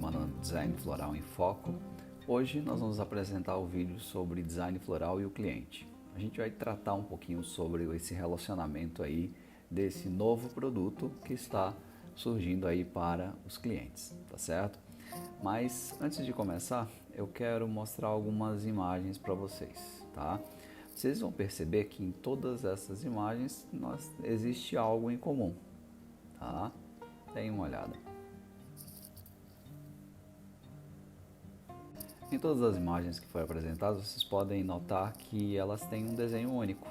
semana Design Floral em Foco. Hoje nós vamos apresentar o vídeo sobre Design Floral e o cliente. A gente vai tratar um pouquinho sobre esse relacionamento aí desse novo produto que está surgindo aí para os clientes, tá certo? Mas antes de começar, eu quero mostrar algumas imagens para vocês, tá? Vocês vão perceber que em todas essas imagens existe algo em comum, tá? Deem uma olhada. Em todas as imagens que foram apresentadas, vocês podem notar que elas têm um desenho único.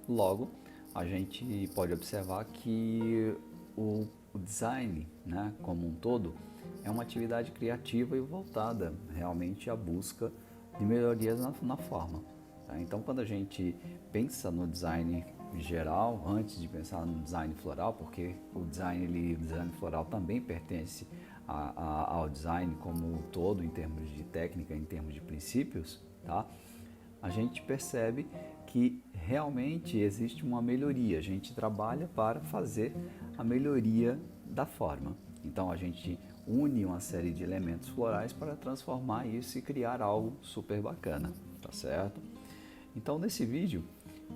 Logo, a gente pode observar que o design, né, como um todo, é uma atividade criativa e voltada realmente à busca de melhorias na forma. Tá? Então, quando a gente pensa no design geral, antes de pensar no design floral, porque o design floral também pertence ao design como um todo, em termos de técnica, em termos de princípios, tá? A gente percebe que realmente existe uma melhoria. A gente trabalha para fazer a melhoria da forma. Então a gente une uma série de elementos florais para transformar isso e criar algo super bacana, tá certo? Então nesse vídeo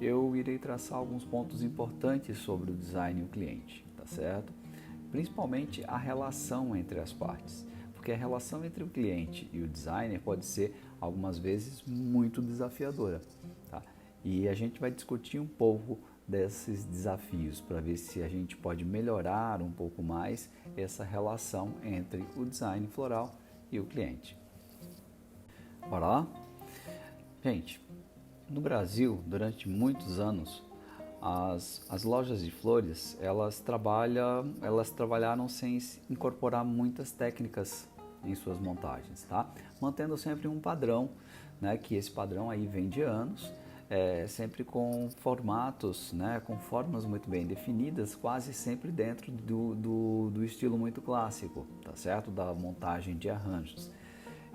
eu irei traçar alguns pontos importantes sobre o design e o cliente, tá certo? Principalmente a relação entre as partes, porque a relação entre o cliente e o designer pode ser algumas vezes muito desafiadora, tá? E a gente vai discutir um pouco desses desafios para ver se a gente pode melhorar um pouco mais essa relação entre o design floral e o cliente. Bora lá? Gente, no Brasil, durante muitos anos, as lojas de flores, elas trabalharam sem incorporar muitas técnicas em suas montagens, tá? Mantendo sempre um padrão, né? Que esse padrão aí vem de anos, sempre com formatos, né? Com formas muito bem definidas, quase sempre dentro do estilo muito clássico, tá certo? Da montagem de arranjos.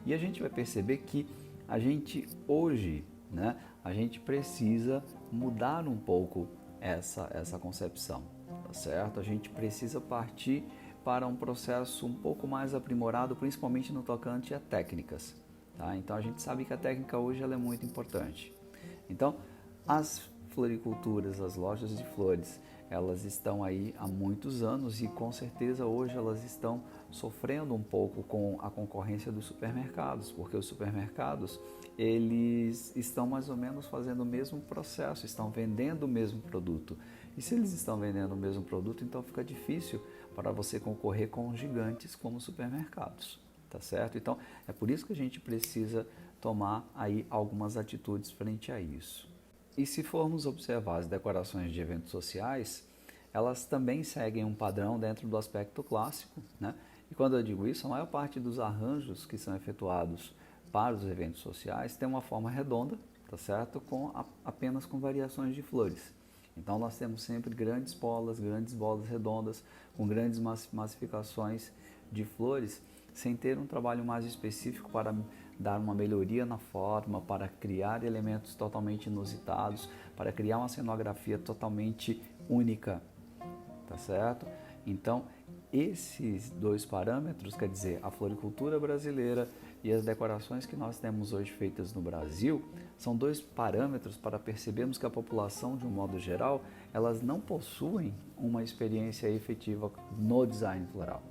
E a gente vai perceber que a gente hoje, né? A gente precisa mudar um pouco essa concepção, tá certo? A gente precisa partir para um processo um pouco mais aprimorado, principalmente no tocante a técnicas, tá? Então a gente sabe que a técnica hoje ela é muito importante. Então as floriculturas, as lojas de flores, elas estão aí há muitos anos e com certeza hoje elas estão sofrendo um pouco com a concorrência dos supermercados, porque os supermercados eles estão mais ou menos fazendo o mesmo processo, estão vendendo o mesmo produto. E se eles estão vendendo o mesmo produto, então fica difícil para você concorrer com gigantes como supermercados, tá certo? Então é por isso que a gente precisa tomar aí algumas atitudes frente a isso. E se formos observar as decorações de eventos sociais, elas também seguem um padrão dentro do aspecto clássico, né? E quando eu digo isso, a maior parte dos arranjos que são efetuados para os eventos sociais tem uma forma redonda, tá certo? Apenas com variações de flores. Então nós temos sempre grandes bolas redondas, com grandes massificações de flores, sem ter um trabalho mais específico para dar uma melhoria na forma, para criar elementos totalmente inusitados, para criar uma cenografia totalmente única, tá certo? Então, esses dois parâmetros, quer dizer, a floricultura brasileira e as decorações que nós temos hoje feitas no Brasil, são dois parâmetros para percebermos que a população, de um modo geral, elas não possuem uma experiência efetiva no design floral,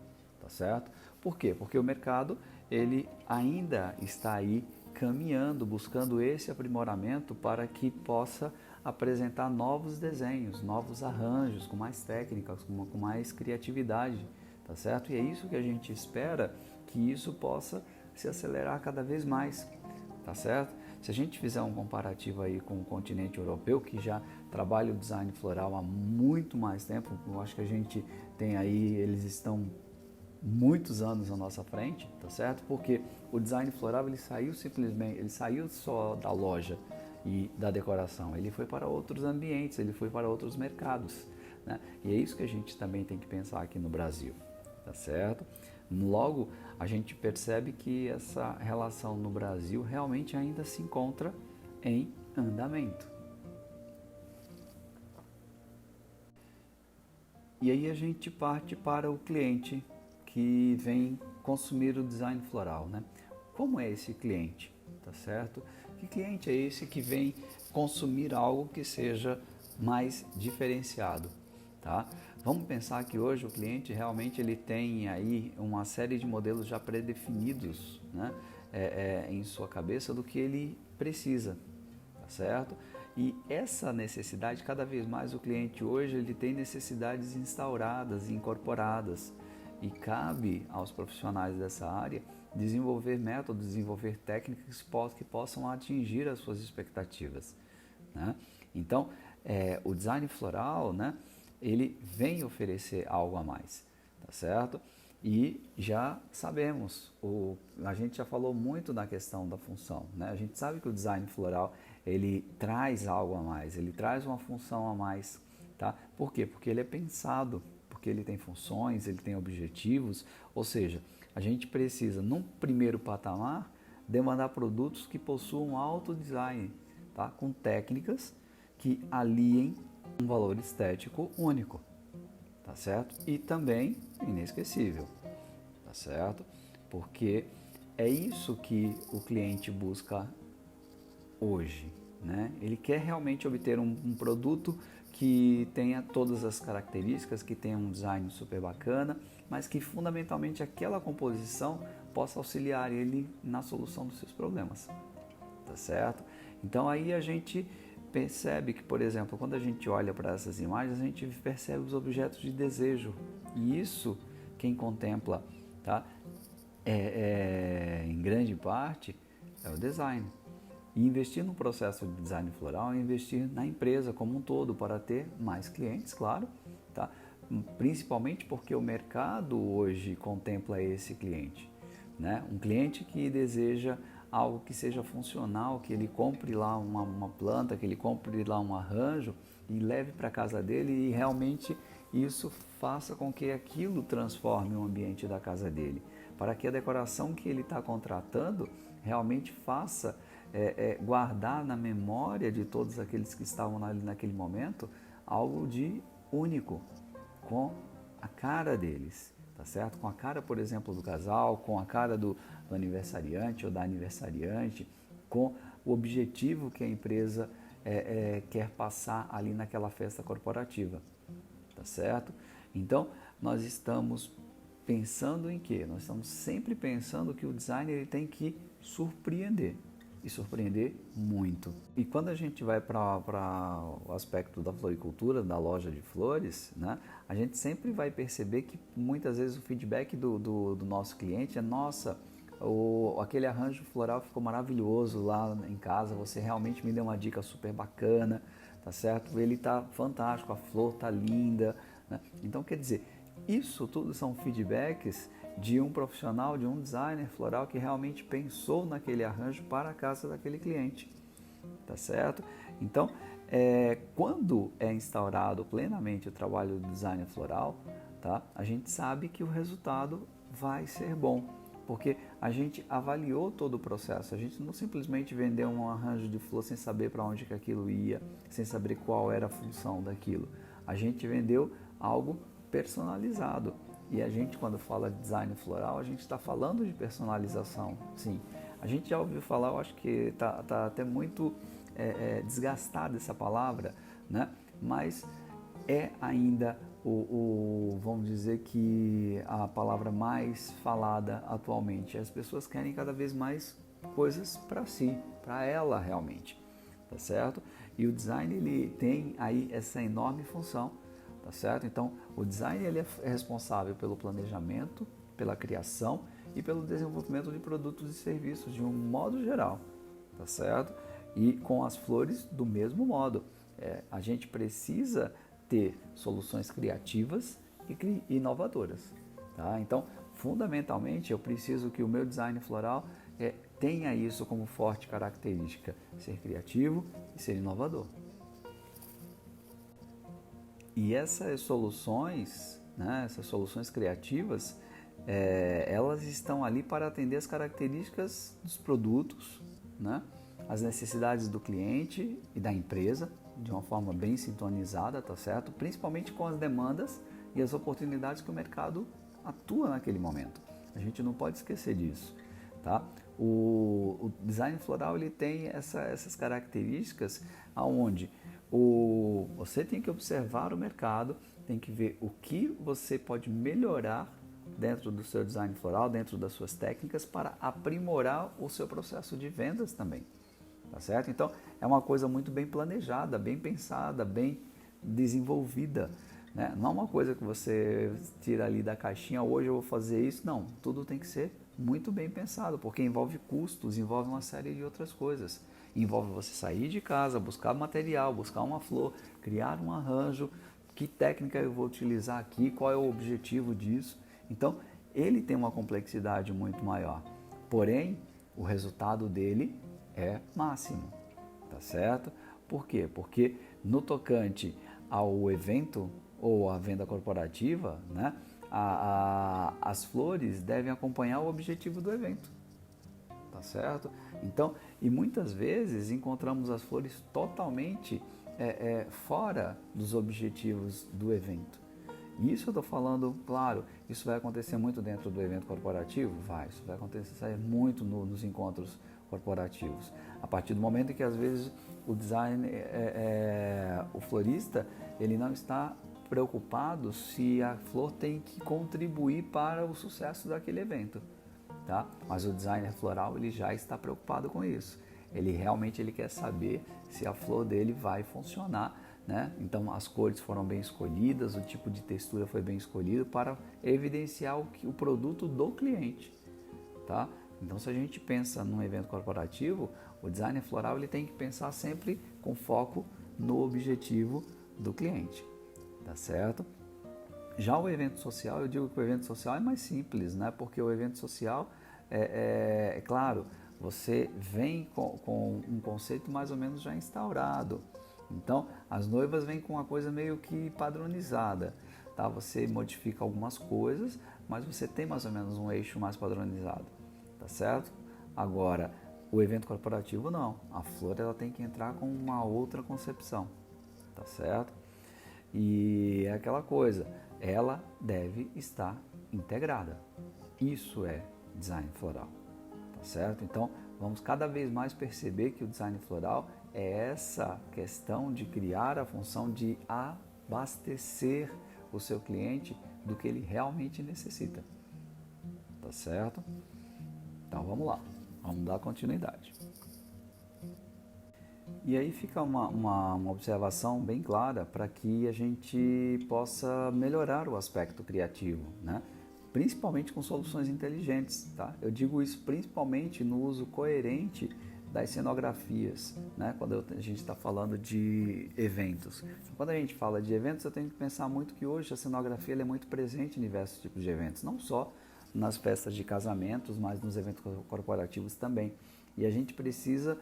tá certo? Por quê? Porque o mercado, ele ainda está aí caminhando, buscando esse aprimoramento para que possa apresentar novos desenhos, novos arranjos, com mais técnicas, com mais criatividade, tá certo? E é isso que a gente espera, que isso possa se acelerar cada vez mais, tá certo? Se a gente fizer um comparativo aí com o continente europeu, que já trabalha o design floral há muito mais tempo, eu acho que a gente tem aí, eles estão muitos anos à nossa frente, tá certo? Porque o design floral ele saiu só da loja e da decoração, ele foi para outros ambientes, ele foi para outros mercados, né? E é isso que a gente também tem que pensar aqui no Brasil, tá certo? Logo, a gente percebe que essa relação no Brasil realmente ainda se encontra em andamento. E aí a gente parte para o cliente, que vem consumir o design floral, né? Como é esse cliente, tá certo? Que cliente é esse que vem consumir algo que seja mais diferenciado, tá? Vamos pensar que hoje o cliente realmente ele tem aí uma série de modelos já pré-definidos, né? Em sua cabeça do que ele precisa, tá certo? E essa necessidade, cada vez mais o cliente hoje ele tem necessidades instauradas e incorporadas, e cabe aos profissionais dessa área desenvolver métodos, desenvolver técnicas que possam atingir as suas expectativas, né? Então, o design floral, né, ele vem oferecer algo a mais, tá certo? E já sabemos, a gente já falou muito na questão da função, né? A gente sabe que o design floral ele traz algo a mais, ele traz uma função a mais, tá? Por quê? Porque ele é pensado, porque ele tem funções, ele tem objetivos, ou seja, a gente precisa, num primeiro patamar, demandar produtos que possuam alto design, tá? Com técnicas que aliem um valor estético único, tá certo? E também inesquecível, tá certo? Porque é isso que o cliente busca hoje, né? Ele quer realmente obter um produto que tenha todas as características, que tenha um design super bacana, mas que fundamentalmente aquela composição possa auxiliar ele na solução dos seus problemas, tá certo? Então aí a gente percebe que, por exemplo, quando a gente olha para essas imagens, a gente percebe os objetos de desejo, e isso quem contempla, tá? Em grande parte é o design. E investir no processo de design floral é investir na empresa como um todo para ter mais clientes, claro, tá? Principalmente porque o mercado hoje contempla esse cliente, né? Um cliente que deseja algo que seja funcional, que ele compre lá uma planta, que ele compre lá um arranjo e leve para casa dele e realmente isso faça com que aquilo transforme o ambiente da casa dele, para que a decoração que ele está contratando realmente faça guardar na memória de todos aqueles que estavam ali naquele momento algo de único, com a cara deles, tá certo? Com a cara, por exemplo, do casal, com a cara do aniversariante ou da aniversariante, com o objetivo que a empresa quer passar ali naquela festa corporativa, tá certo? Então, nós estamos pensando em quê? Nós estamos sempre pensando que o design ele tem que surpreender, e surpreender muito. E quando a gente vai para o aspecto da floricultura, da loja de flores, né, a gente sempre vai perceber que muitas vezes o feedback do nosso cliente é: nossa, aquele arranjo floral ficou maravilhoso lá em casa, você realmente me deu uma dica super bacana, tá certo? Ele tá fantástico, a flor tá linda, né? Então, quer dizer, isso tudo são feedbacks de um profissional, de um designer floral que realmente pensou naquele arranjo para a casa daquele cliente, tá certo? Então, quando é instaurado plenamente o trabalho do design floral, tá? A gente sabe que o resultado vai ser bom, porque a gente avaliou todo o processo, a gente não simplesmente vendeu um arranjo de flor sem saber para onde que aquilo ia, sem saber qual era a função daquilo. A gente vendeu algo personalizado. E a gente, quando fala de design floral, a gente está falando de personalização, sim. A gente já ouviu falar, eu acho que está até muito desgastada essa palavra, né? Mas é ainda vamos dizer que a palavra mais falada atualmente. As pessoas querem cada vez mais coisas para si, para ela realmente, tá certo? E o design ele tem aí essa enorme função, tá certo? Então, o design ele é responsável pelo planejamento, pela criação e pelo desenvolvimento de produtos e serviços de um modo geral, tá certo? E com as flores do mesmo modo. A gente precisa ter soluções criativas e inovadoras, tá? Então, fundamentalmente, eu preciso que o meu design floral tenha isso como forte característica: ser criativo e ser inovador. E essas soluções, né, essas soluções criativas, elas estão ali para atender as características dos produtos, né, as necessidades do cliente e da empresa, de uma forma bem sintonizada, tá certo? Principalmente com as demandas e as oportunidades que o mercado atua naquele momento. A gente não pode esquecer disso, tá? O design floral ele tem essas características aonde você tem que observar o mercado, tem que ver o que você pode melhorar dentro do seu design floral, dentro das suas técnicas, para aprimorar o seu processo de vendas também, tá certo? Então, é uma coisa muito bem planejada, bem pensada, bem desenvolvida, né? Não é uma coisa que você tira ali da caixinha, hoje eu vou fazer isso, não, tudo tem que ser muito bem pensado, porque envolve custos, envolve uma série de outras coisas. Envolve você sair de casa, buscar material, buscar uma flor, criar um arranjo, que técnica eu vou utilizar aqui, qual é o objetivo disso. Então, ele tem uma complexidade muito maior. Porém, o resultado dele é máximo, tá certo? Por quê? Porque no tocante ao evento ou à venda corporativa, né, as flores devem acompanhar o objetivo do evento, tá certo? Então, e muitas vezes encontramos as flores totalmente fora dos objetivos do evento. Isso eu estou falando, claro, isso vai acontecer muito dentro do evento corporativo? Vai, isso vai acontecer muito nos encontros corporativos. A partir do momento em que às vezes o design, o florista, ele não está preocupado se a flor tem que contribuir para o sucesso daquele evento, tá? Mas o designer floral ele já está preocupado com isso. Ele realmente quer saber se a flor dele vai funcionar, né? Então as cores foram bem escolhidas, o tipo de textura foi bem escolhido para evidenciar o produto do cliente, tá? Então se a gente pensa num evento corporativo, o designer floral ele tem que pensar sempre com foco no objetivo do cliente, tá certo? Já o evento social, eu digo que o evento social é mais simples, né? Porque o evento social é claro, você vem com um conceito mais ou menos já instaurado. Então, as noivas vêm com uma coisa meio que padronizada, tá? Você modifica algumas coisas, mas você tem mais ou menos um eixo mais padronizado, tá certo? Agora, o evento corporativo não. A flor ela tem que entrar com uma outra concepção, tá certo? E é aquela coisa, ela deve estar integrada. Isso é design floral, tá certo? Então, vamos cada vez mais perceber que o design floral é essa questão de criar a função de abastecer o seu cliente do que ele realmente necessita, tá certo? Então, vamos lá, vamos dar continuidade. E aí fica uma observação bem clara para que a gente possa melhorar o aspecto criativo, né? Principalmente com soluções inteligentes, tá? Eu digo isso principalmente no uso coerente das cenografias, né? Quando a gente está falando de eventos. Quando a gente fala de eventos, eu tenho que pensar muito que hoje a cenografia ela é muito presente em diversos tipos de eventos, não só nas festas de casamentos, mas nos eventos corporativos também. E a gente precisa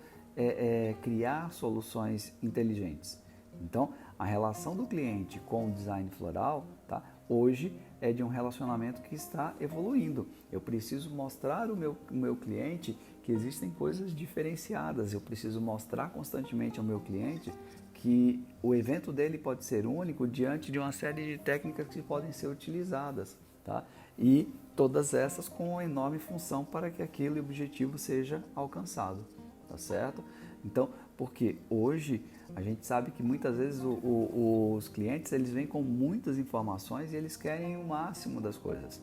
criar soluções inteligentes. Então, a relação do cliente com o design floral, tá? Hoje é de um relacionamento que está evoluindo. Eu preciso mostrar ao meu cliente que existem coisas diferenciadas. Eu preciso mostrar constantemente ao meu cliente que o evento dele pode ser único diante de uma série de técnicas que podem ser utilizadas, tá? E todas essas com uma enorme função para que aquele objetivo seja alcançado, tá certo? Então, porque hoje a gente sabe que muitas vezes os clientes eles vêm com muitas informações e eles querem o máximo das coisas,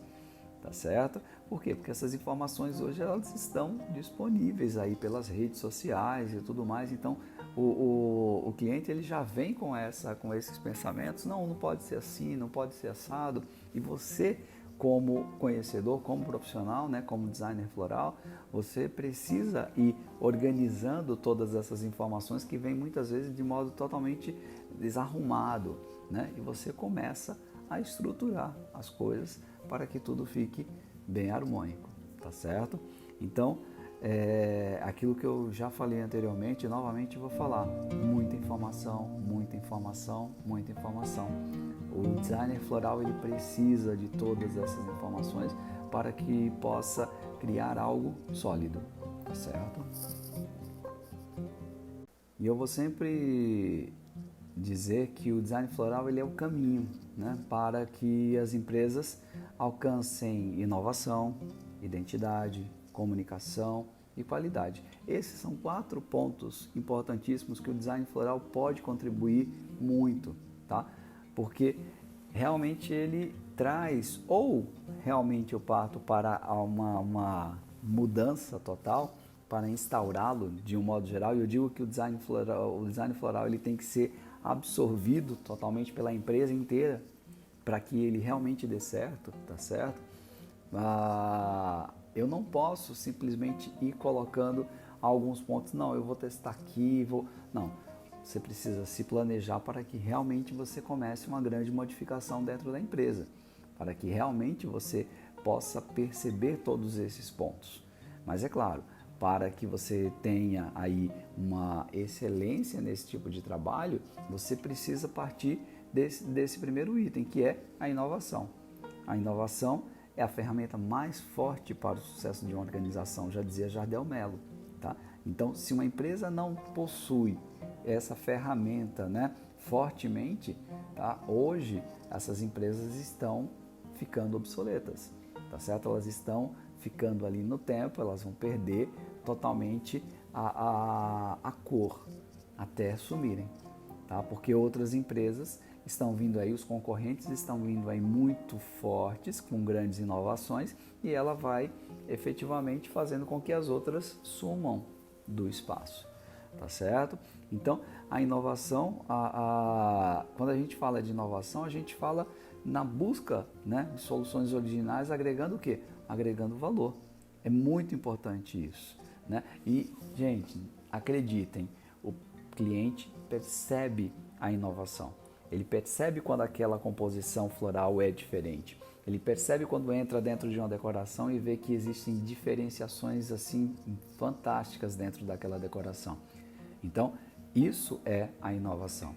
tá certo? Por quê? Porque essas informações hoje elas estão disponíveis aí pelas redes sociais e tudo mais. Então, o cliente ele já vem com esses pensamentos, não pode ser assim, não pode ser assado, e você como conhecedor, como profissional, né, como designer floral, você precisa ir organizando todas essas informações que vêm muitas vezes de modo totalmente desarrumado, né? E você começa a estruturar as coisas para que tudo fique bem harmônico, tá certo? Então, aquilo que eu já falei anteriormente, novamente vou falar, muita informação, muita informação, muita informação. O designer floral ele precisa de todas essas informações para que possa criar algo sólido, tá certo? E eu vou sempre dizer que o design floral ele é o caminho, né, para que as empresas alcancem inovação, identidade, comunicação e qualidade. Esses são 4 pontos importantíssimos que o design floral pode contribuir muito, tá? Porque realmente ele traz, ou realmente eu parto para uma mudança total, para instaurá-lo de um modo geral, e eu digo que o design floral ele tem que ser absorvido totalmente pela empresa inteira, para que ele realmente dê certo, tá certo? Eu não posso simplesmente ir colocando alguns pontos, não, eu vou testar aqui, não, você precisa se planejar para que realmente você comece uma grande modificação dentro da empresa, para que realmente você possa perceber todos esses pontos. Mas é claro, para que você tenha aí uma excelência nesse tipo de trabalho, você precisa partir desse primeiro item, que é a inovação. A inovação é a ferramenta mais forte para o sucesso de uma organização, já dizia Jardel Mello. Tá? Então, se uma empresa não possui essa ferramenta, né, fortemente, tá? Hoje essas empresas estão ficando obsoletas, tá certo? Elas estão ficando ali no tempo, elas vão perder totalmente a cor até sumirem, tá? Porque outras empresas estão vindo aí, os concorrentes estão vindo aí muito fortes, com grandes inovações, e ela vai efetivamente fazendo com que as outras sumam do espaço, tá certo? Então, a inovação, quando a gente fala de inovação, a gente fala na busca, né, de soluções originais, agregando o quê? Agregando valor. É muito importante isso, né? E, gente, acreditem, o cliente percebe a inovação. Ele percebe quando aquela composição floral é diferente. Ele percebe quando entra dentro de uma decoração e vê que existem diferenciações assim fantásticas dentro daquela decoração. Então, isso é a inovação,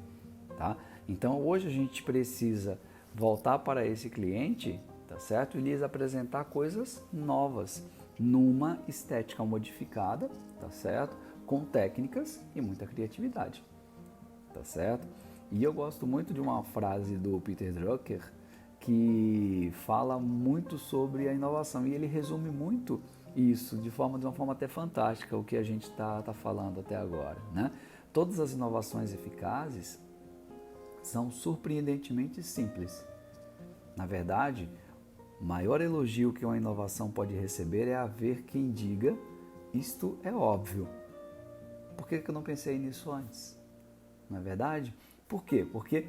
tá? Então, hoje a gente precisa voltar para esse cliente, tá certo? E lhes apresentar coisas novas, numa estética modificada, tá certo? Com técnicas e muita criatividade, tá certo? E eu gosto muito de uma frase do Peter Drucker que fala muito sobre a inovação e ele resume muito isso de uma forma até fantástica, o que a gente está falando até agora, né? Todas as inovações eficazes são surpreendentemente simples. Na verdade, o maior elogio que uma inovação pode receber é haver quem diga: isto é óbvio. Por que eu não pensei nisso antes? Não é verdade? Por quê? Porque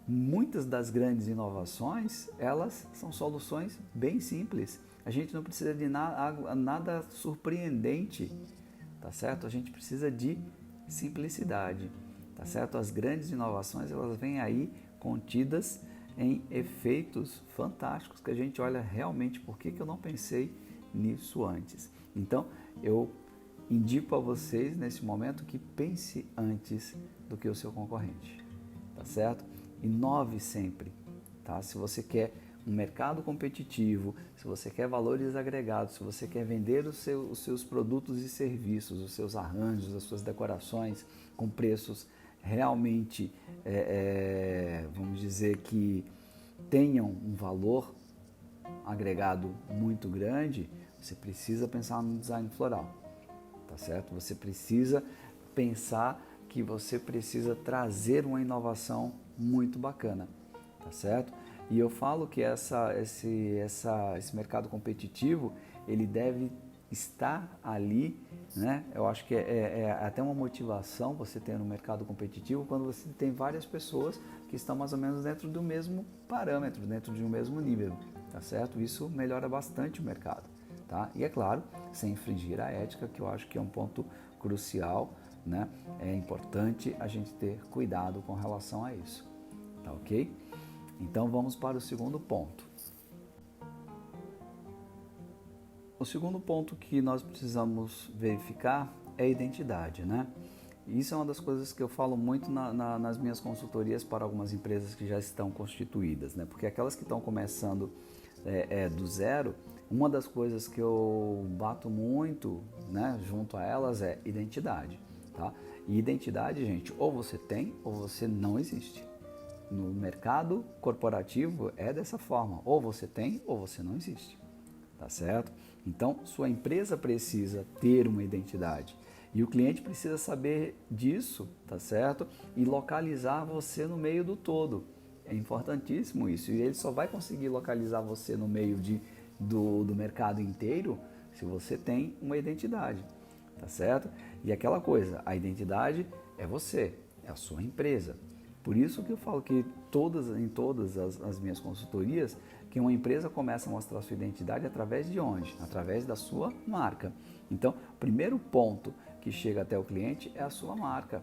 muitas das grandes inovações, elas são soluções bem simples. A gente não precisa de nada surpreendente, tá certo? A gente precisa de simplicidade, tá certo? As grandes inovações, elas vêm aí contidas em efeitos fantásticos que a gente olha realmente por que eu não pensei nisso antes. Então, eu indico a vocês nesse momento que pense antes do que o seu concorrente, tá certo? Inove sempre, tá? Se você quer um mercado competitivo, se você quer valores agregados, se você quer vender os seus produtos e serviços, os seus arranjos, as suas decorações com preços realmente, vamos dizer que tenham um valor agregado muito grande, você precisa pensar no design floral, tá certo? Você precisa pensar que você precisa trazer uma inovação muito bacana, tá certo? E eu falo que esse mercado competitivo, ele deve estar ali, né? Eu acho que é até uma motivação você ter um mercado competitivo quando você tem várias pessoas que estão mais ou menos dentro do mesmo parâmetro, dentro de um mesmo nível, tá certo? Isso melhora bastante o mercado, tá? E é claro, sem infringir a ética, que eu acho que é um ponto crucial, né? É importante a gente ter cuidado com relação a isso, tá ok? Então vamos para o segundo ponto. O segundo ponto que nós precisamos verificar é a identidade, né? Isso é uma das coisas que eu falo muito nas minhas consultorias para algumas empresas que já estão constituídas, né? Porque aquelas que estão começando do zero, uma das coisas que eu bato muito, né, junto a elas é identidade, tá? E identidade, gente, ou você tem ou você não existe. No mercado corporativo é dessa forma, ou você tem ou você não existe, tá certo? Então, sua empresa precisa ter uma identidade e o cliente precisa saber disso, tá certo? E localizar você no meio do todo. É importantíssimo isso e ele só vai conseguir localizar você no meio do mercado inteiro se você tem uma identidade, tá certo? E aquela coisa, a identidade é você, é a sua empresa. Por isso que eu falo que em todas as minhas consultorias, que uma empresa começa a mostrar a sua identidade através de onde? Através da sua marca. Então, o primeiro ponto que chega até o cliente é a sua marca.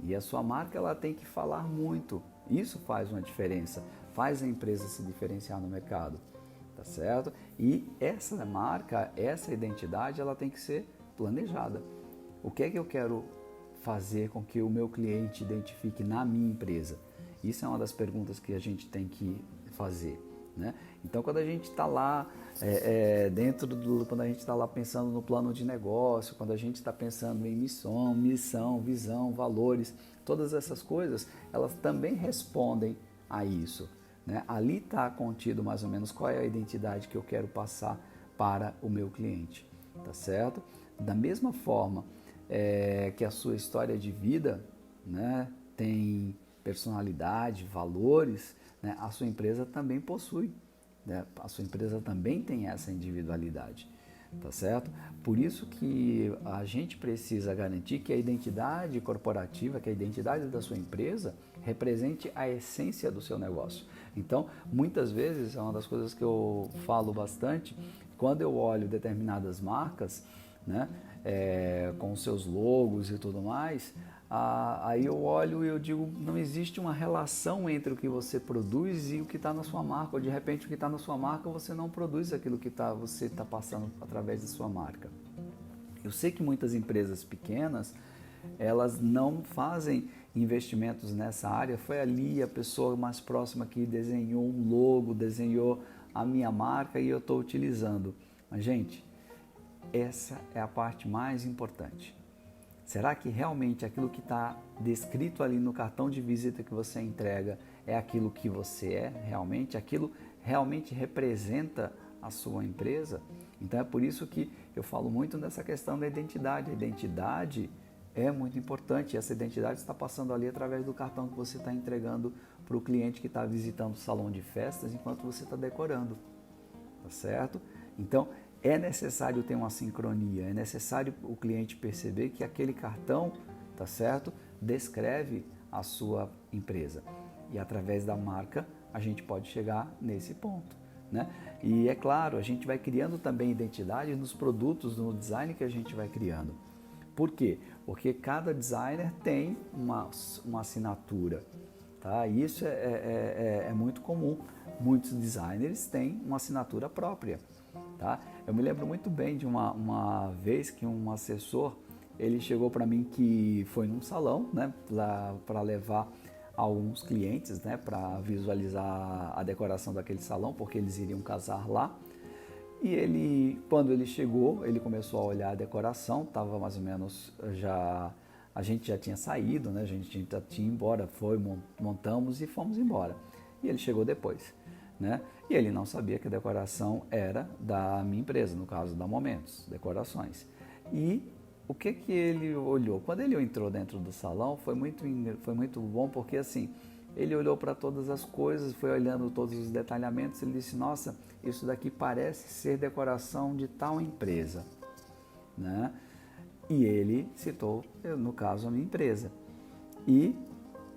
E a sua marca ela tem que falar muito. Isso faz uma diferença, faz a empresa se diferenciar no mercado, tá certo? E essa marca, essa identidade, ela tem que ser planejada. O que é que eu quero fazer com que o meu cliente identifique na minha empresa? Isso é uma das perguntas que a gente tem que fazer, né? Então, quando a gente está lá quando a gente está lá pensando no plano de negócio, quando a gente está pensando em missão, visão, valores, todas essas coisas, elas também respondem a isso, né? Ali está contido mais ou menos qual é a identidade que eu quero passar para o meu cliente, tá certo? Da mesma forma que a sua história de vida, né, tem personalidade, valores, né, a sua empresa também possui, né? A sua empresa também tem essa individualidade, tá certo? Por isso que a gente precisa garantir que a identidade corporativa, que a identidade da sua empresa represente a essência do seu negócio. Então, muitas vezes, é uma das coisas que eu falo bastante, quando eu olho determinadas marcas, né, com seus logos e tudo mais, aí eu olho e eu digo, não existe uma relação entre o que você produz e o que está na sua marca, ou de repente o que está na sua marca você não produz aquilo que você está passando através da sua marca. Eu sei que muitas empresas pequenas, elas não fazem investimentos nessa área, foi ali a pessoa mais próxima que desenhou um logo, desenhou a minha marca e eu estou utilizando. Mas gente, essa é a parte mais importante. Será que realmente aquilo que está descrito ali no cartão de visita que você entrega é aquilo que você é realmente? Aquilo realmente representa a sua empresa? Então é por isso que eu falo muito nessa questão da identidade. A identidade é muito importante e essa identidade está passando ali através do cartão que você está entregando para o cliente que está visitando o salão de festas enquanto você está decorando, tá certo? Então, é necessário ter uma sincronia, é necessário o cliente perceber que aquele cartão, tá certo, descreve a sua empresa. E através da marca a gente pode chegar nesse ponto, né? E é claro, a gente vai criando também identidade nos produtos, no design que a gente vai criando. Por quê? Porque cada designer tem uma assinatura, tá? E isso é muito comum. Muitos designers têm uma assinatura própria. Tá? Eu me lembro muito bem de uma vez que um assessor, ele chegou para mim que foi num salão, né, para levar alguns clientes, né, para visualizar a decoração daquele salão, porque eles iriam casar lá. E ele, quando ele chegou, ele começou a olhar a decoração, estava mais ou menos a gente já tinha saído, né, a gente já tinha ido embora, montamos e fomos embora. E ele chegou depois, né? E ele não sabia que a decoração era da minha empresa, no caso da Momentos Decorações. E o que ele olhou? Quando ele entrou dentro do salão, foi muito bom, porque assim, ele olhou para todas as coisas, foi olhando todos os detalhamentos, ele disse, nossa, isso daqui parece ser decoração de tal empresa, né? E ele citou, no caso, a minha empresa. E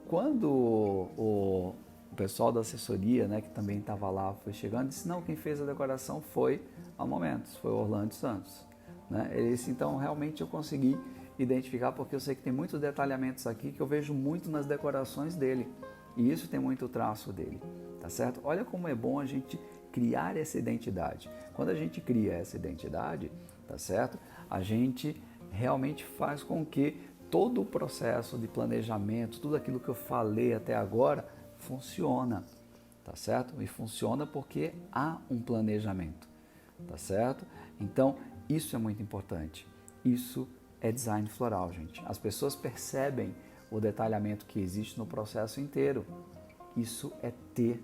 quando o pessoal da assessoria, né, que também estava lá, foi chegando, disse, não, quem fez a decoração foi a Momentos, foi o Orlando Santos, né? Ele disse, então realmente eu consegui identificar, porque eu sei que tem muitos detalhamentos aqui que eu vejo muito nas decorações dele, e isso tem muito traço dele, tá certo? Olha como é bom a gente criar essa identidade. Quando a gente cria essa identidade, tá certo? A gente realmente faz com que todo o processo de planejamento, tudo aquilo que eu falei até agora, funciona, tá certo? E funciona porque há um planejamento, tá certo? Então, isso é muito importante. Isso é design floral, gente. As pessoas percebem o detalhamento que existe no processo inteiro. Isso é ter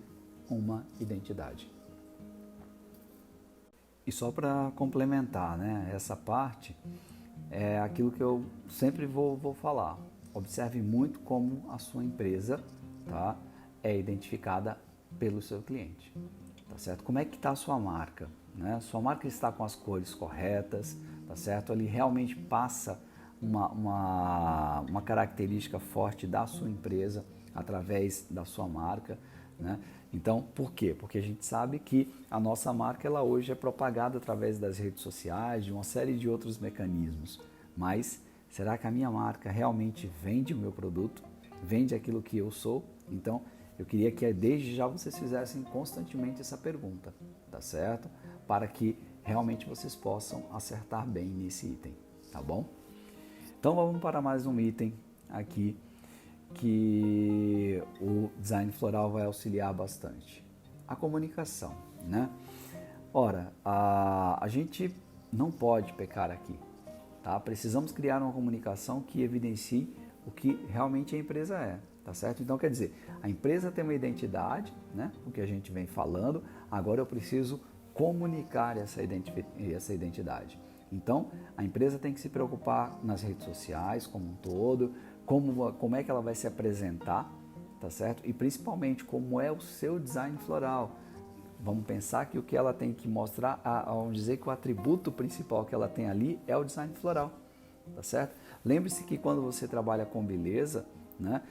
uma identidade. E só para complementar, né, essa parte, é aquilo que eu sempre vou falar. Observe muito como a sua empresa, tá, é identificada pelo seu cliente. Tá certo? Como é que está a sua marca? Né? Sua marca está com as cores corretas, tá certo? Ele realmente passa uma característica forte da sua empresa através da sua marca, né? Então, por quê? Porque a gente sabe que a nossa marca ela hoje é propagada através das redes sociais, de uma série de outros mecanismos. Mas será que a minha marca realmente vende o meu produto? Vende aquilo que eu sou? Então, eu queria que desde já vocês fizessem constantemente essa pergunta, tá certo? Para que realmente vocês possam acertar bem nesse item, tá bom? Então vamos para mais um item aqui que o design floral vai auxiliar bastante. A comunicação, né? Ora, a gente não pode pecar aqui, tá? Precisamos criar uma comunicação que evidencie o que realmente a empresa é, tá certo? Então, quer dizer, a empresa tem uma identidade, né? O que a gente vem falando, agora eu preciso comunicar essa identidade. Então, a empresa tem que se preocupar nas redes sociais como um todo, como é que ela vai se apresentar, tá certo? E principalmente como é o seu design floral. Vamos pensar que o que ela tem que mostrar, vamos dizer que o atributo principal que ela tem ali é o design floral, tá certo? Lembre-se que quando você trabalha com beleza, né,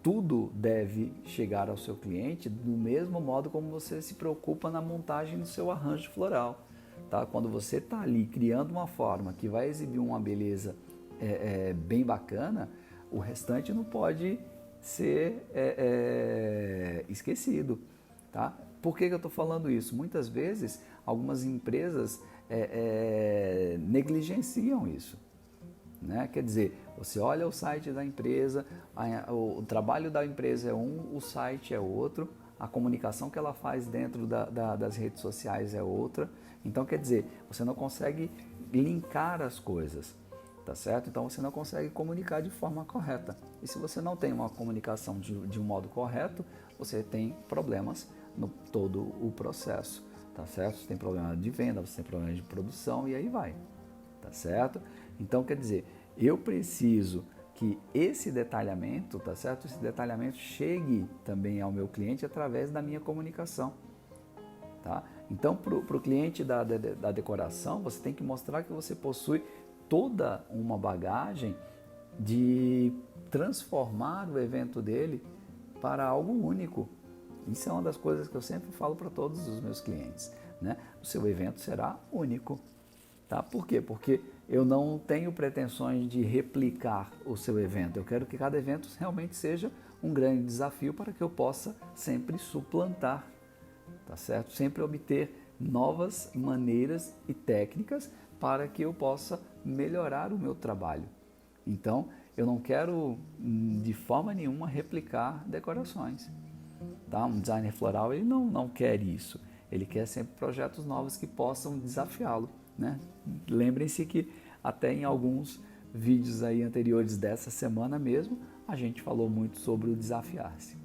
tudo deve chegar ao seu cliente do mesmo modo como você se preocupa na montagem do seu arranjo floral. Tá? Quando você está ali criando uma forma que vai exibir uma beleza bem bacana, o restante não pode ser esquecido. Tá? Por que eu estou falando isso? Muitas vezes algumas empresas negligenciam isso. Né? Quer dizer, você olha o site da empresa, o trabalho da empresa é um, o site é outro, a comunicação que ela faz dentro das redes sociais é outra. Então, quer dizer, você não consegue linkar as coisas, tá certo? Então, você não consegue comunicar de forma correta. E se você não tem uma comunicação de um modo correto, você tem problemas no todo o processo, tá certo? Você tem problema de venda, você tem problema de produção e aí vai, tá certo? Então, quer dizer, eu preciso que esse detalhamento, tá certo? Esse detalhamento chegue também ao meu cliente através da minha comunicação, tá? Então, para o cliente da decoração, você tem que mostrar que você possui toda uma bagagem de transformar o evento dele para algo único. Isso é uma das coisas que eu sempre falo para todos os meus clientes, né? O seu evento será único. Tá? Por quê? Porque eu não tenho pretensões de replicar o seu evento. Eu quero que cada evento realmente seja um grande desafio para que eu possa sempre suplantar, tá certo? Sempre obter novas maneiras e técnicas para que eu possa melhorar o meu trabalho. Então, eu não quero de forma nenhuma replicar decorações. Tá? Um designer floral ele não quer isso. Ele quer sempre projetos novos que possam desafiá-lo. Né? Lembrem-se que até em alguns vídeos aí anteriores dessa semana mesmo, a gente falou muito sobre o desafiar-se,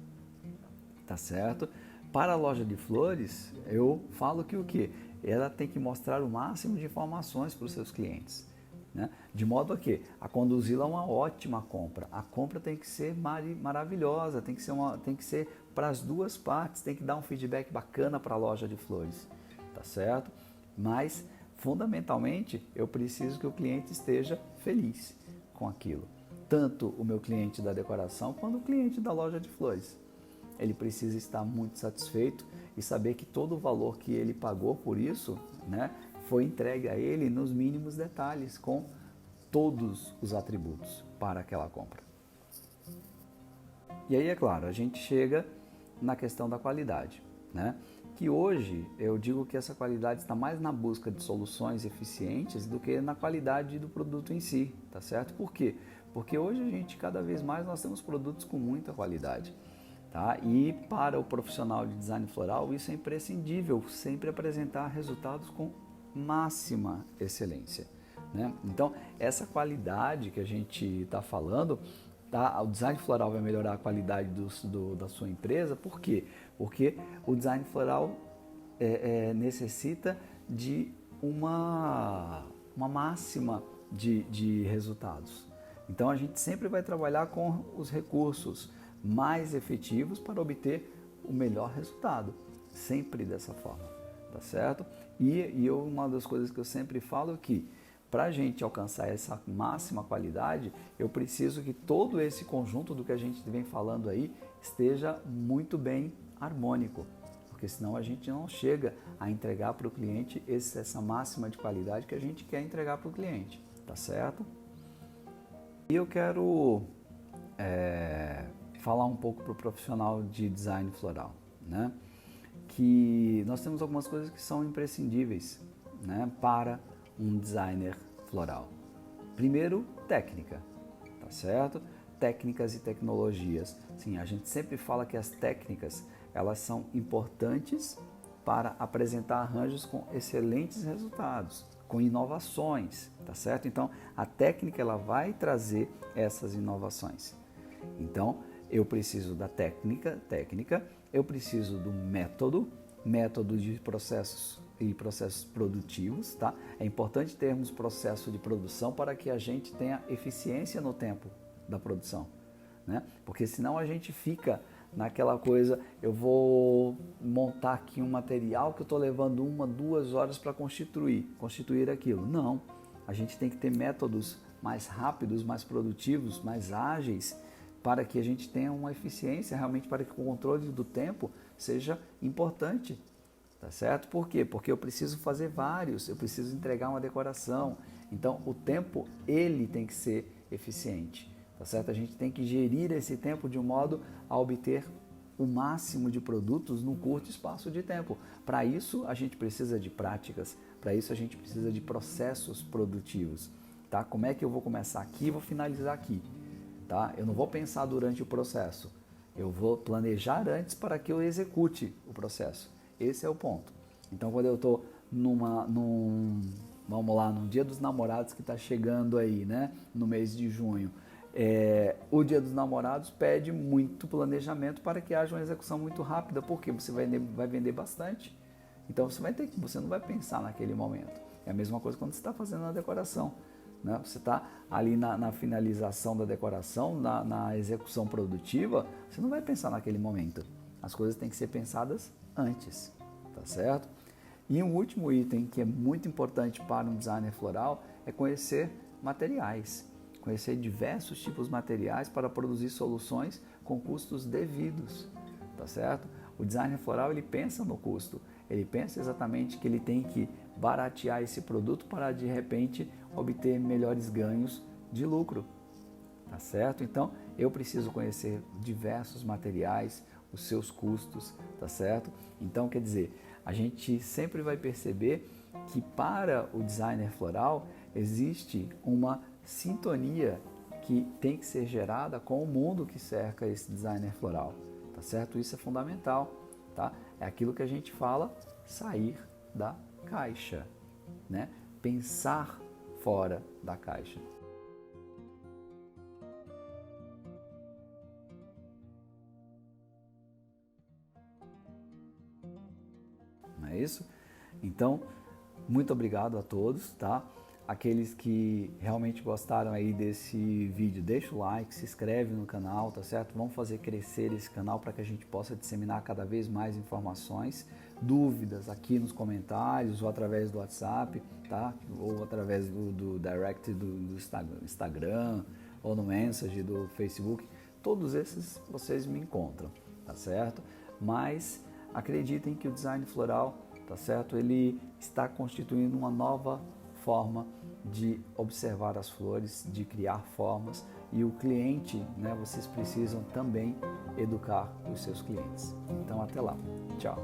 tá certo? Para a loja de flores, eu falo que o quê? Ela tem que mostrar o máximo de informações para os seus clientes, né? De modo a conduzi-la a uma ótima compra. A compra tem que ser maravilhosa, tem que ser para as duas partes, tem que dar um feedback bacana para a loja de flores, tá certo? Mas fundamentalmente, eu preciso que o cliente esteja feliz com aquilo. Tanto o meu cliente da decoração quanto o cliente da loja de flores. Ele precisa estar muito satisfeito e saber que todo o valor que ele pagou por isso, né, foi entregue a ele nos mínimos detalhes, com todos os atributos para aquela compra. E aí, é claro, a gente chega na questão da qualidade, né? Que hoje eu digo que essa qualidade está mais na busca de soluções eficientes do que na qualidade do produto em si, tá certo? Por quê? Porque hoje a gente, cada vez mais, nós temos produtos com muita qualidade, tá? E para o profissional de design floral isso é imprescindível, sempre apresentar resultados com máxima excelência, né? Então, essa qualidade que a gente está falando, tá? O design floral vai melhorar a qualidade da sua empresa, por quê? Porque o design floral necessita de uma máxima de resultados. Então a gente sempre vai trabalhar com os recursos mais efetivos para obter o melhor resultado, sempre dessa forma, tá certo? E uma das coisas que eu sempre falo é que para a gente alcançar essa máxima qualidade, eu preciso que todo esse conjunto do que a gente vem falando aí esteja muito bem harmônico, porque senão a gente não chega a entregar para o cliente essa máxima de qualidade que a gente quer entregar para o cliente, tá certo? E eu quero falar um pouco para o profissional de design floral, né? Que nós temos algumas coisas que são imprescindíveis, né, para um designer floral. Primeiro, técnica, tá certo? Técnicas e tecnologias. Sim, a gente sempre fala que as técnicas, elas são importantes para apresentar arranjos com excelentes resultados, com inovações, tá certo? Então, a técnica, ela vai trazer essas inovações. Então, eu preciso da técnica, eu preciso do método de processos e processos produtivos, tá? É importante termos processo de produção para que a gente tenha eficiência no tempo da produção, né? Porque senão a gente fica naquela coisa, eu vou montar aqui um material que eu estou levando 1, 2 horas para constituir aquilo. Não, a gente tem que ter métodos mais rápidos, mais produtivos, mais ágeis, para que a gente tenha uma eficiência, realmente para que o controle do tempo seja importante, tá certo? Por quê? Porque eu preciso fazer vários, eu preciso entregar uma decoração, então o tempo, ele tem que ser eficiente, tá certo? A gente tem que gerir esse tempo de um modo a obter o máximo de produtos num curto espaço de tempo. Para isso, a gente precisa de práticas, para isso a gente precisa de processos produtivos, tá? Como é que eu vou começar aqui e vou finalizar aqui? Tá? Eu não vou pensar durante o processo, eu vou planejar antes para que eu execute o processo. Esse é o ponto. Então, quando eu estou vamos lá, num Dia dos Namorados que está chegando aí, né? No mês de junho, o Dia dos Namorados pede muito planejamento para que haja uma execução muito rápida, porque você vai vender bastante. Então, você não vai pensar naquele momento. É a mesma coisa quando você está fazendo a decoração. Né? Você está ali na finalização da decoração, na execução produtiva, você não vai pensar naquele momento. As coisas têm que ser pensadas antes, tá certo? E um último item que é muito importante para um designer floral é conhecer materiais, conhecer diversos tipos de materiais para produzir soluções com custos devidos, tá certo? O designer floral, ele pensa no custo, ele pensa exatamente que ele tem que baratear esse produto para de repente obter melhores ganhos de lucro, tá certo? Então eu preciso conhecer diversos materiais, os seus custos, tá certo? Então quer dizer, a gente sempre vai perceber que para o designer floral existe uma sintonia que tem que ser gerada com o mundo que cerca esse designer floral, tá certo? Isso é fundamental, tá? É aquilo que a gente fala, sair da caixa, né? Pensar fora da caixa. Não é isso? Então, muito obrigado a todos, tá? Aqueles que realmente gostaram aí desse vídeo, deixa o like, se inscreve no canal, tá certo? Vamos fazer crescer esse canal para que a gente possa disseminar cada vez mais informações, dúvidas aqui nos comentários ou através do WhatsApp, tá? Ou através do direct do Instagram ou no message do Facebook. Todos esses vocês me encontram, tá certo? Mas acreditem que o design floral, tá certo? Ele está constituindo uma nova forma de observar as flores, de criar formas, e o cliente, né, vocês precisam também educar os seus clientes. Então até lá. Tchau.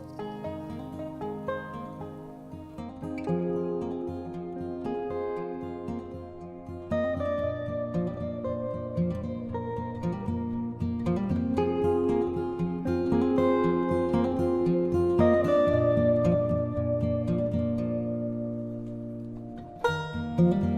Thank you.